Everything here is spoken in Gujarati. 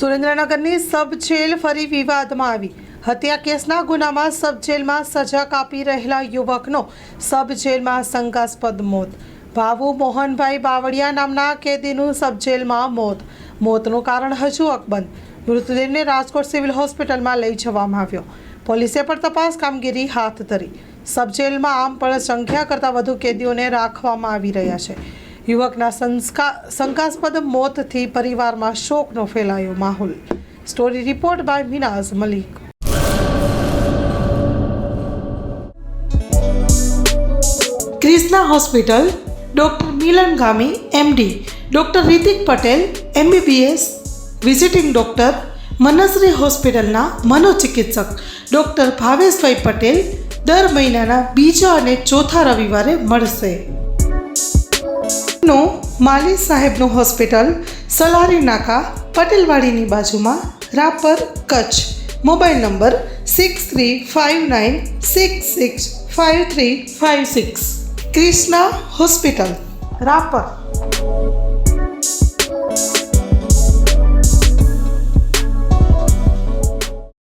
સુરેન્દ્રનગરની સબ જેલ ફરી વિવાદમાં આવી। હત્યા કેસના ગુનામાં સબ જેલમાં સજા કાપી રહેલા યુવકનો સબ જેલમાં શંકાસ્પદ મોત। ભાવુ મોહનભાઈ બાવળિયા નામના કેદીનું સબ જેલમાં મોતનું કારણ હજુ અકબંધ। મૃતદેહને રાજકોટ સિવિલ હોસ્પિટલમાં લઈ જવામાં આવ્યો। પોલીસે પણ તપાસ કામગીરી હાથ ધરી। સબ જેલમાં આમ પણ સંખ્યા કરતાં વધુ કેદીઓને રાખવામાં આવી રહ્યા છે। યુવકના શંકાસ્પદ મોતથી પરિવારમાં શોકનો ફેલાયો માહોલ। Story report by Minaz Malik. Krishna hospital, doctor Milan Gami MD, doctor Ritik Patel MBBS, visiting doctor, Manshree હોસ્પિટલના મનોચિકિત્સક ડૉક્ટર ભાવેશભાઈ પટેલ દર મહિનાના બીજા અને ચોથા રવિવારે મળશે। માલી સાહેબનું હોસ્પિટલ, સલારી નાકા, પટેલવાડીની બાજુમાં, Rapar, Kutch. Mobile number 6359665356। Krishna hospital, Rapar.